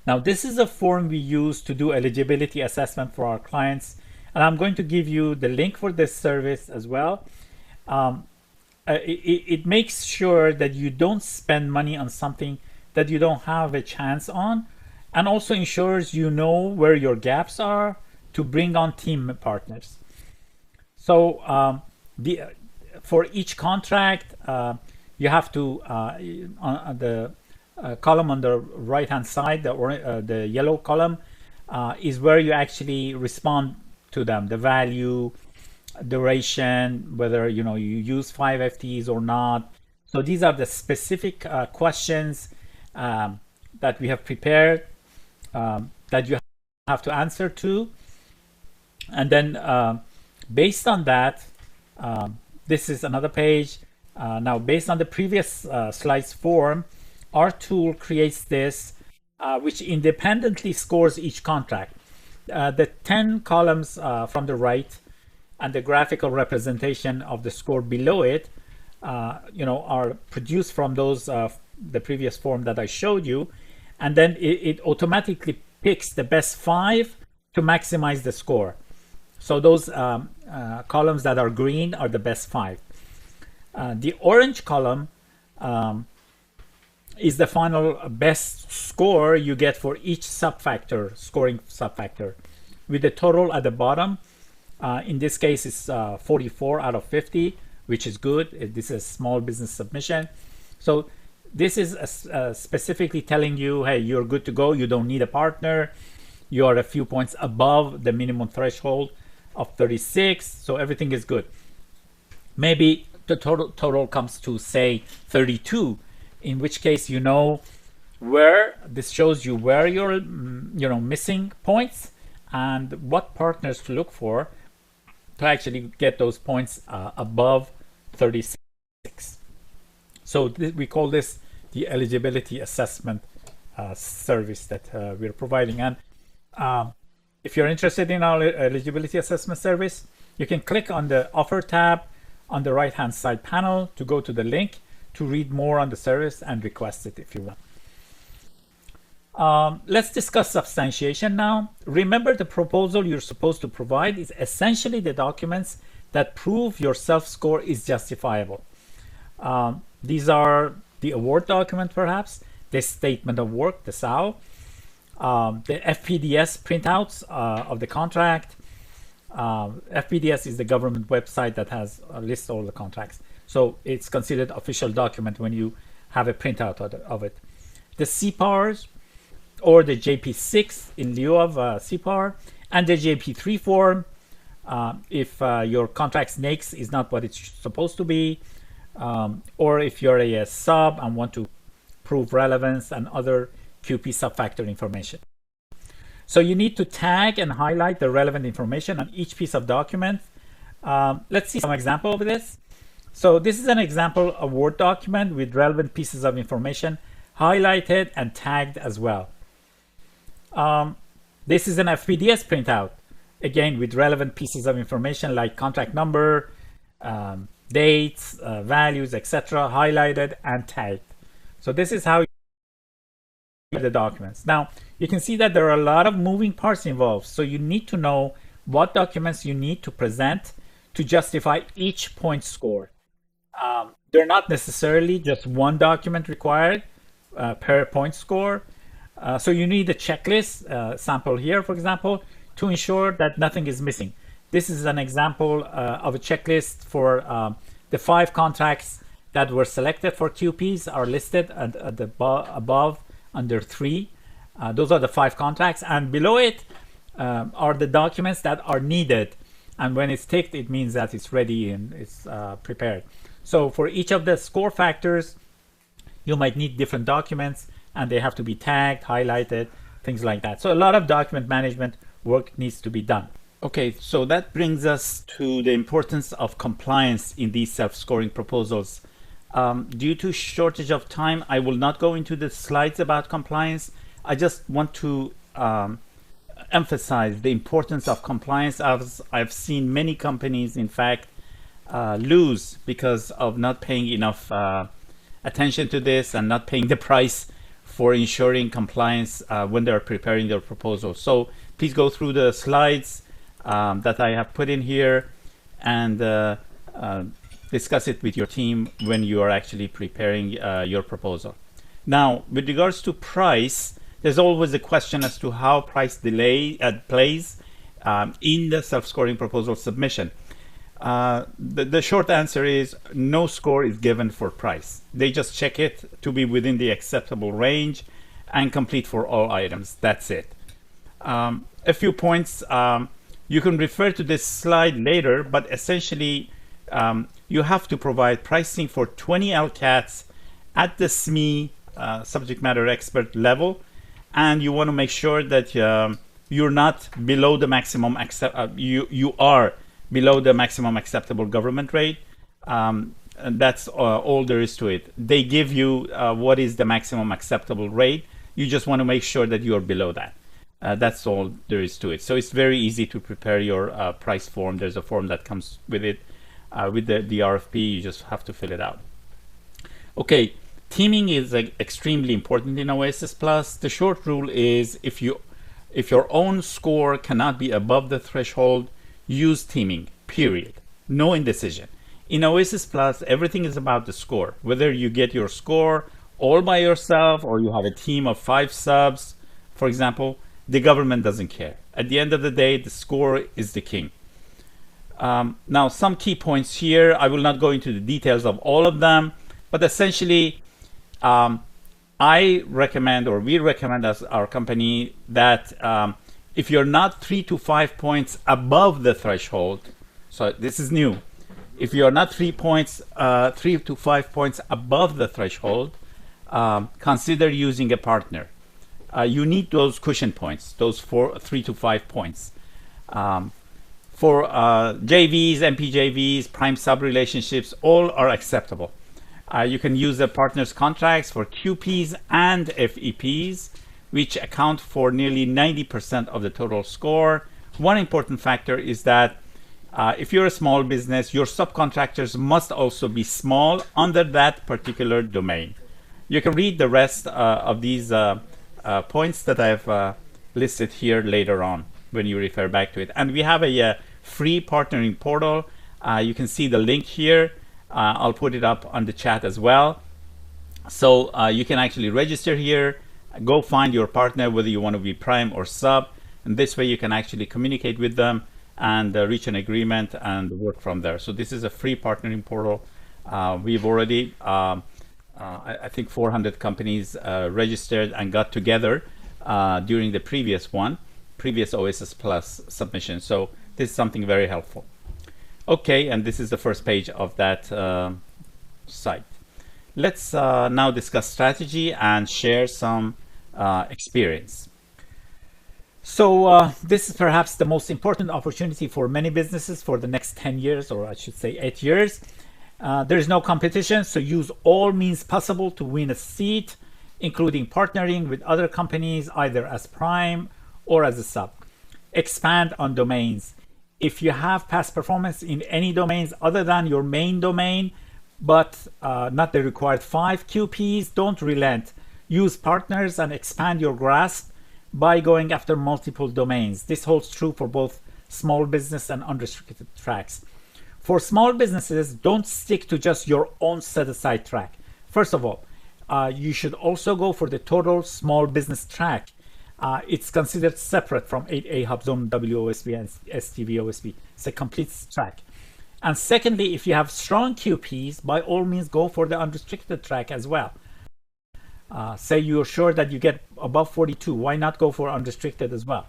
Now, this is a form we use to do eligibility assessment for our clients, and I'm going to give you the link for this service as well. It makes sure that you don't spend money on something that you don't have a chance on, and also ensures you know where your gaps are to bring on team partners. So for each contract, you have to, on the column on the right hand side, the yellow column is where you actually respond to them, the value, duration, whether you use 5 FTEs or not. So these are the specific questions that we have prepared that you have to answer to, and then based on that, this is another page. Now, based on the previous slides form, our tool creates this, which independently scores each contract. The 10 columns from the right and the graphical representation of the score below it, are produced from those the previous form that I showed you, and then it automatically picks the best 5 to maximize the score. So those columns that are green are the best 5. The orange column is the final best score you get for each subfactor, scoring subfactor, with the total at the bottom. In this case, it's 44 out of 50, which is good. This is a small business submission. So this is specifically telling you, hey, you're good to go. You don't need a partner. You are a few points above the minimum threshold of 36. So everything is good. Maybe the total comes to, say, 32, in which case where this shows you where you're missing points and what partners to look for to actually get those points above 36. So we call this the eligibility assessment service that we're providing. And if you're interested in our eligibility assessment service, you can click on the offer tab on the right hand side panel to go to the link to read more on the service and request it if you want. Let's discuss substantiation now. Remember, the proposal you're supposed to provide is essentially the documents that prove your self-score is justifiable. These are the award document, perhaps, the statement of work, the SAO, the FPDS printouts of the contract. FPDS is the government website that has lists all the contracts. So it's considered official document when you have a printout of it. The CPARs, or the JP6 in lieu of CPAR, and the JP3 form if your contract's NAICS is not what it's supposed to be, or if you're a sub and want to prove relevance and other QP subfactor information. So you need to tag and highlight the relevant information on each piece of document. Let's see some example of this. So this is an example of Word document with relevant pieces of information highlighted and tagged as well. This is an FPDS printout, again with relevant pieces of information like contract number, dates, values, etc., highlighted and tagged. So this is how you get the documents. Now you can see that there are a lot of moving parts involved, so you need to know what documents you need to present to justify each point score. They're not necessarily just one document required per point score. So you need a checklist, sample here, for example, to ensure that nothing is missing. This is an example of a checklist for the 5 contracts that were selected for QPs are listed at the above under 3. Those are the 5 contracts, and below it are the documents that are needed. And when it's ticked, it means that it's ready and it's prepared. So for each of the score factors, you might need different documents, and they have to be tagged, highlighted, things like that. So a lot of document management work needs to be done. Okay, so that brings us to the importance of compliance in these self-scoring proposals. Due to shortage of time, I will not go into the slides about compliance. I just want to emphasize the importance of compliance. I've seen many companies, in fact, lose because of not paying enough attention to this and not paying the price for ensuring compliance when they're preparing their proposal. So please go through the slides that I have put in here and discuss it with your team when you are actually preparing your proposal. Now, with regards to price, there's always a question as to how price delay plays in the self-scoring proposal submission. The short answer is no score is given for price. They just check it to be within the acceptable range and complete for all items. That's it. A few points. You can refer to this slide later, but essentially you have to provide pricing for 20 LCATs at the SME subject matter expert level, and you want to make sure that you're not below the maximum you are below the maximum acceptable government rate. And that's all there is to it. They give you what is the maximum acceptable rate. You just want to make sure that you're below that. That's all there is to it. So it's very easy to prepare your price form. There's a form that comes with it, with the RFP. You just have to fill it out. Okay, teaming is extremely important in OASIS Plus. The short rule is if your own score cannot be above the threshold, use teaming, period. No indecision. In OASIS Plus, everything is about the score. Whether you get your score all by yourself or you have a team of 5 subs, for example, the government doesn't care. At the end of the day, the score is the king. Now, some key points here. I will not go into the details of all of them, but essentially, I recommend, or we recommend as our company, that if you're not 3 to 5 points above the threshold, so this is new. If you're not 3 to 5 points above the threshold, consider using a partner. You need those cushion points, those 3 to 5 points. For JVs, MPJVs, prime sub relationships, all are acceptable. You can use the partners contracts for QPs and FEPs, which account for nearly 90% of the total score. One important factor is that if you're a small business, your subcontractors must also be small under that particular domain. You can read the rest of these points that I've listed here later on when you refer back to it. And we have a free partnering portal. You can see the link here. I'll put it up on the chat as well. So you can actually register here, go find your partner, whether you want to be prime or sub, and this way you can actually communicate with them and reach an agreement and work from there. So this is a free partnering portal. We've already, I think 400 companies registered and got together during the previous OASIS Plus submission. So this is something very helpful. Okay, and this is the first page of that site. Let's now discuss strategy and share some experience. So this is perhaps the most important opportunity for many businesses for the next 10 years, or I should say 8 years. There is no competition, so use all means possible to win a seat, including partnering with other companies, either as prime or as a sub. Expand on domains. If you have past performance in any domains other than your main domain, but not the required 5 QPs, don't relent. Use partners and expand your grasp by going after multiple domains. This holds true for both small business and unrestricted tracks. For small businesses, don't stick to just your own set-aside track. First of all, you should also go for the total small business track. It's considered separate from 8A Hub Zone WOSB and STVOSB. It's a complete track. And secondly, if you have strong QPs, by all means go for the unrestricted track as well. Say you're sure that you get above 42, why not go for unrestricted as well?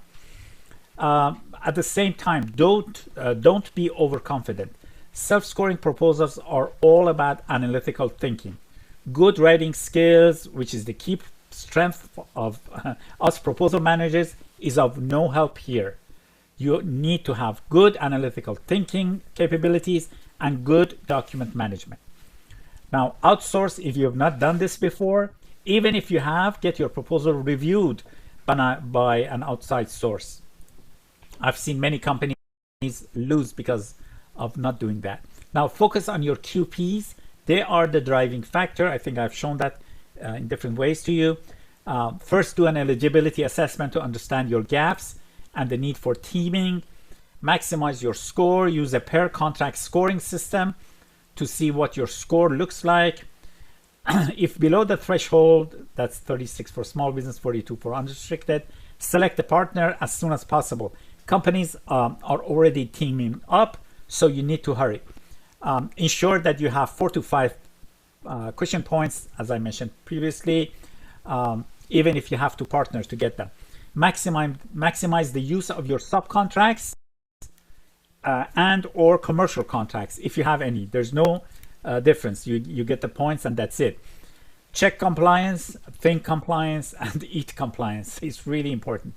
At the same time, don't be overconfident. Self-scoring proposals are all about analytical thinking. Good writing skills, which is the key strength of us proposal managers, is of no help here. You need to have good analytical thinking capabilities and good document management. Now, outsource if you have not done this before. Even if you have, get your proposal reviewed by an outside source. I've seen many companies lose because of not doing that. Now, focus on your QPs. They are the driving factor. I think I've shown that in different ways to you. First, do an eligibility assessment to understand your gaps and the need for teaming. Maximize your score. Use a per contract scoring system to see what your score looks like. If below the threshold, that's 36 for small business, 42 for unrestricted, select a partner as soon as possible. Companies are already teaming up, so you need to hurry. Ensure that you have 4 to 5 question points, as I mentioned previously, even if you have 2 partners to get them. Maximize the use of your subcontracts and or commercial contracts, if you have any. There's no difference. You get the points and that's it. Check compliance, think compliance, and eat compliance. It's really important.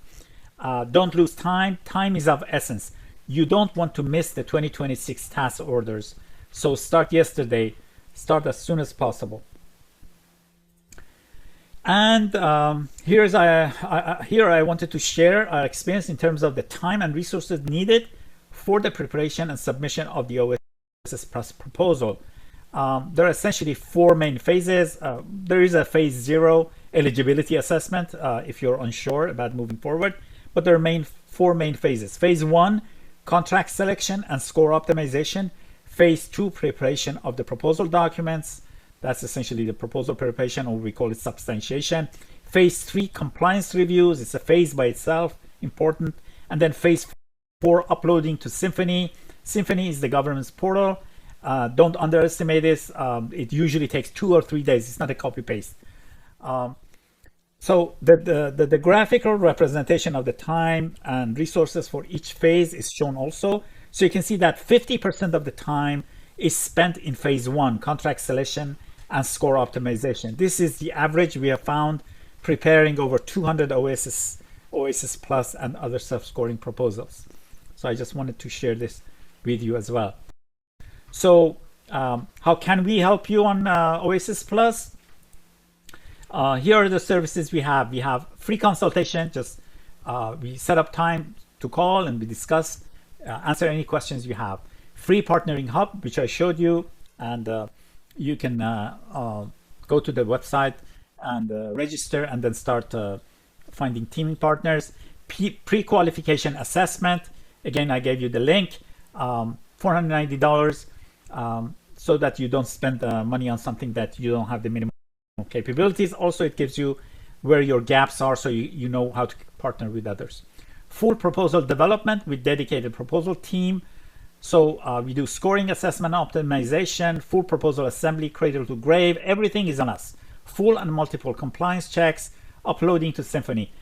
Don't lose time. Time is of essence. You don't want to miss the 2026 task orders. So start yesterday, start as soon as possible. And here I wanted to share our experience in terms of the time and resources needed for the preparation and submission of the OASIS Plus proposal. There are essentially 4 main phases. There is a phase 0 eligibility assessment if you're unsure about moving forward, but there are 4 main phases. Phase 1, contract selection and score optimization. Phase 2, preparation of the proposal documents. That's essentially the proposal preparation, or we call it substantiation. Phase 3, compliance reviews. It's a phase by itself, important. And then phase 4, uploading to Symphony. Symphony is the government's portal. Don't underestimate this. It usually takes 2 or 3 days. It's not a copy paste. So the graphical representation of the time and resources for each phase is shown also. So you can see that 50% of the time is spent in phase 1, contract selection and score optimization. This is the average we have found preparing over 200 OASIS Plus and other self-scoring proposals. So I just wanted to share this with you as well. So how can we help you on OASIS Plus? Here are the services we have. We have free consultation. Just we set up time to call and we discuss, answer any questions you have. Free partnering hub, which I showed you, and you can go to the website and register and then start finding teaming partners, pre-qualification assessment. Again, I gave you the link, $490, so that you don't spend money on something that you don't have the minimum capabilities. Also, it gives you where your gaps are, so you know how to partner with others. Full proposal development with dedicated proposal team. So we do scoring, assessment, optimization, full proposal assembly, cradle to grave. Everything is on us. Full and multiple compliance checks, uploading to Symphony.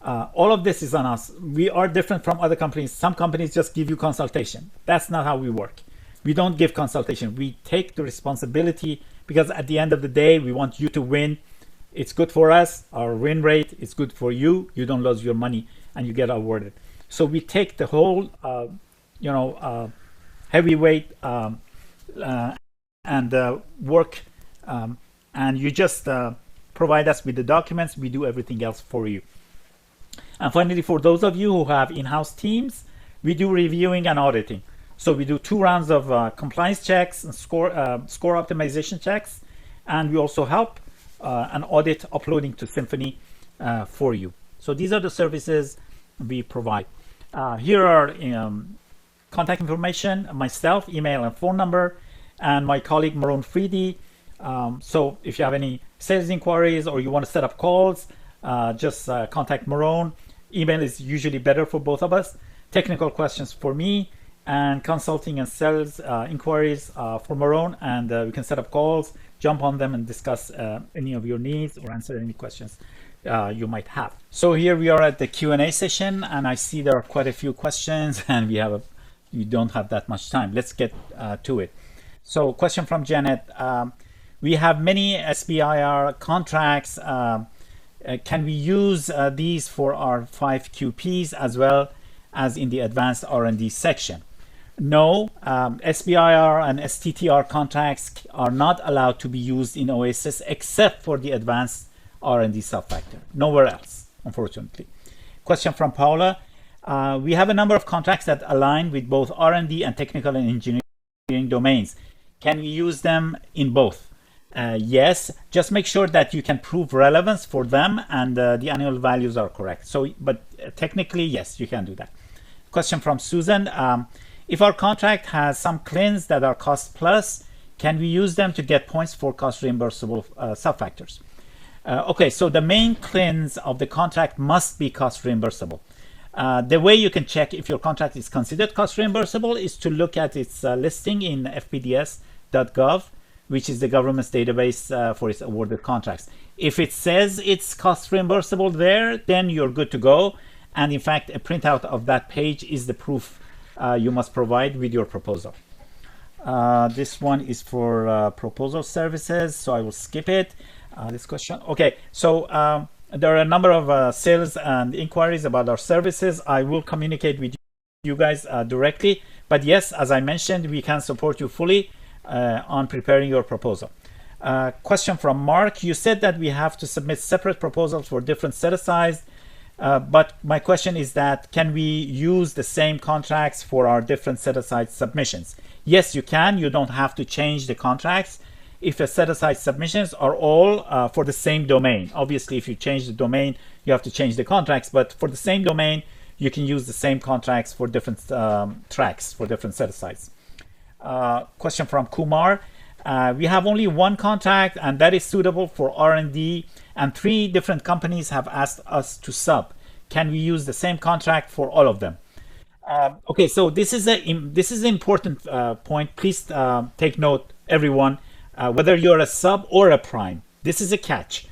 All of this is on us. We are different from other companies. Some companies just give you consultation. That's not how we work. We don't give consultation. We take the responsibility, because at the end of the day, we want you to win. It's good for us. Our win rate is good for you. You don't lose your money and you get awarded. So we take the whole, heavyweight and work, and you just provide us with the documents. We do everything else for you. And finally, for those of you who have in-house teams, we do reviewing and auditing. So we do 2 rounds of compliance checks and score optimization checks, and we also help and audit uploading to Symphony for you. So these are the services we provide. Here are contact information, myself, email and phone number, and my colleague Maroon Freedy. So if you have any sales inquiries or you want to set up calls, just contact Maroon. Email is usually better for both of us. Technical questions for me, and consulting and sales inquiries for Maroon, and we can set up calls, jump on them and discuss any of your needs or answer any questions you might have. So here we are at the Q&A session, and I see there are quite a few questions, and we don't have that much time. Let's get to it. So question from Janet. We have many SBIR contracts. Can we use these for our 5 QPs as well as in the advanced R&D section? No, SBIR and STTR contracts are not allowed to be used in OASIS except for the advanced R&D subfactor. Nowhere else, unfortunately. Question from Paula. We have a number of contracts that align with both R&D and technical and engineering domains. Can we use them in both? Yes, just make sure that you can prove relevance for them and the annual values are correct. So, but technically, yes, you can do that. Question from Susan. If our contract has some CLINs that are cost plus, can we use them to get points for cost reimbursable subfactors? Okay, so the main CLINs of the contract must be cost reimbursable. The way you can check if your contract is considered cost reimbursable is to look at its listing in fpds.gov, which is the government's database for its awarded contracts. If it says it's cost reimbursable there, then you're good to go. And in fact, a printout of that page is the proof you must provide with your proposal. This one is for proposal services, so I will skip it. This question. Okay, so there are a number of sales and inquiries about our services. I will communicate with you guys directly. But yes, as I mentioned, we can support you fully on preparing your proposal. Question from Mark. You said that we have to submit separate proposals for different set-asides, but my question is that can we use the same contracts for our different set-aside submissions? Yes, you can. You don't have to change the contracts if the set-aside submissions are all for the same domain. Obviously, if you change the domain, you have to change the contracts, but for the same domain, you can use the same contracts for different tracks, for different set-asides. Question from Kumar. We have only one contract and that is suitable for R&D, and 3 different companies have asked us to sub. Can we use the same contract for all of them? Okay, so this is an important point. Please take note, everyone, whether you're a sub or a prime. This is a catch.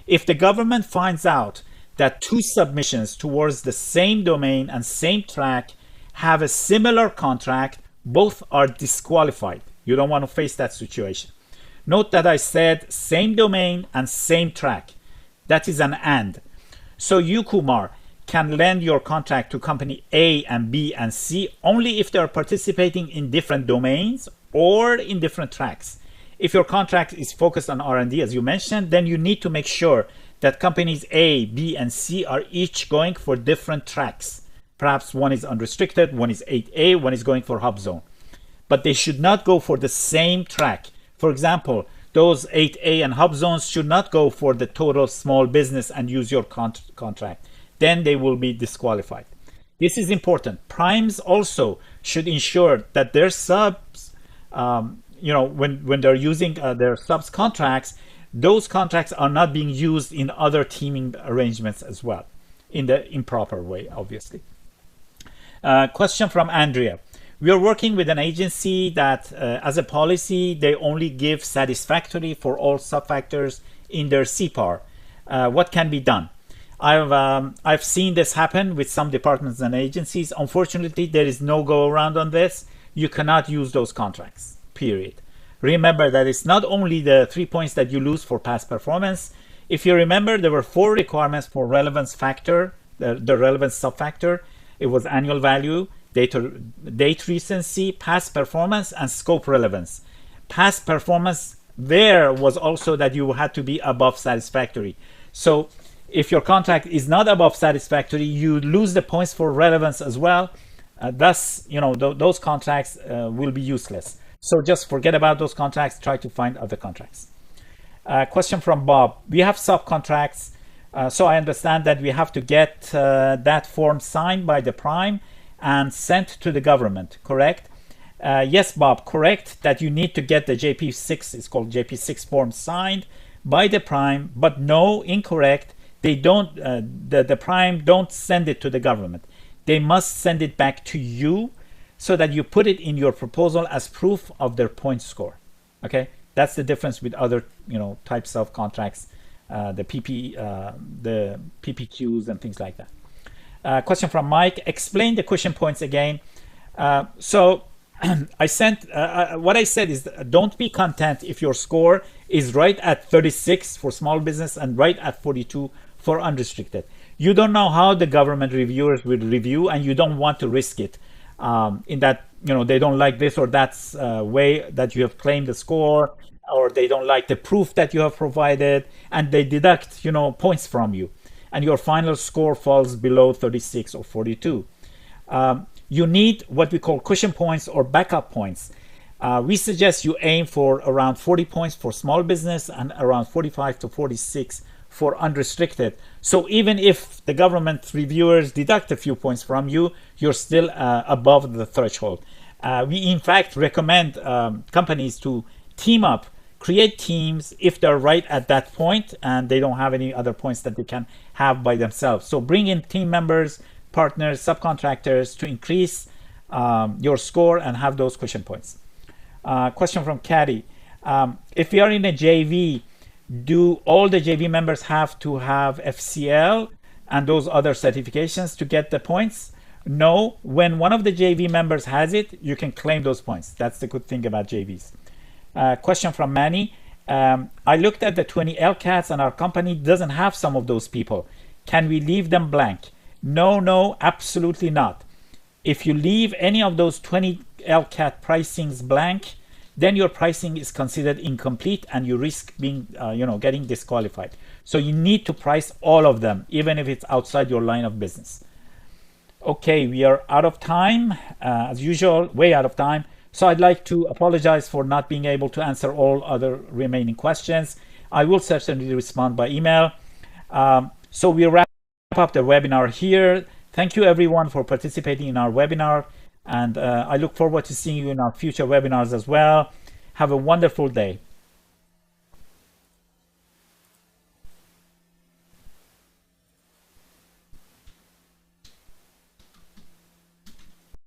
If the government finds out that 2 submissions towards the same domain and same track have a similar contract, both are disqualified. You don't want to face that situation. Note that I said same domain and same track. That is an and. So you, Kumar, can lend your contract to company A and B and C only if they are participating in different domains or in different tracks. If your contract is focused on R&D, as you mentioned, then you need to make sure that companies A, B, and C are each going for different tracks. Perhaps one is unrestricted, one is 8A, one is going for hub zone. But they should not go for the same track. For example, those 8A and hub zones should not go for the total small business and use your contract. Then they will be disqualified. This is important. Primes also should ensure that their subs, when they're using their subs contracts, those contracts are not being used in other teaming arrangements as well, in the improper way, obviously. Question from Andrea. We are working with an agency that, as a policy, they only give satisfactory for all subfactors in their CPAR. What can be done? I've seen this happen with some departments and agencies. Unfortunately, there is no go around on this. You cannot use those contracts, period. Remember that it's not only the 3 points that you lose for past performance. If you remember, there were 4 requirements for relevance factor, the relevance subfactor. It was annual value, date recency, past performance, and scope relevance. Past performance there was also that you had to be above satisfactory. So if your contract is not above satisfactory, you lose the points for relevance as well. Thus, those contracts will be useless. So just forget about those contracts, try to find other contracts. Question from Bob. We have subcontracts, so I understand that we have to get that form signed by the prime and sent to the government, correct? Yes, Bob, correct that you need to get the JP6, it's called JP6 form signed by the prime, but no, incorrect. They don't, the prime don't send it to the government. They must send it back to you so that you put it in your proposal as proof of their point score. Okay, that's the difference with other types of contracts, the PPQs and things like that. Question from Mike. Explain the cushion points again. So I sent what I said is don't be content if your score is right at 36 for small business and right at 42 for unrestricted. You don't know how the government reviewers will review, and you don't want to risk it in that they don't like this or that's way that you have claimed the score, or they don't like the proof that you have provided, and they deduct points from you, and your final score falls below 36 or 42. You need what we call cushion points or backup points. We suggest you aim for around 40 points for small business and around 45 to 46 for unrestricted. So even if the government reviewers deduct a few points from you, you're still above the threshold. We in fact recommend companies to team up, create teams if they're right at that point and they don't have any other points that they can have by themselves. So bring in team members, partners, subcontractors to increase your score and have those cushion points. Question from Caddy. If we are in a JV, do all the JV members have to have FCL and those other certifications to get the points? No, when one of the JV members has it, you can claim those points. That's the good thing about JVs. Question from Manny. I looked at the 20 LCATs and our company doesn't have some of those people. Can we leave them blank? No, absolutely not. If you leave any of those 20 LCAT pricings blank, then your pricing is considered incomplete and you risk being, getting disqualified. So you need to price all of them, even if it's outside your line of business. Okay, we are out of time, as usual, way out of time. So I'd like to apologize for not being able to answer all other remaining questions. I will certainly respond by email. So we wrap up the webinar here. Thank you everyone for participating in our webinar. And I look forward to seeing you in our future webinars as well. Have a wonderful day.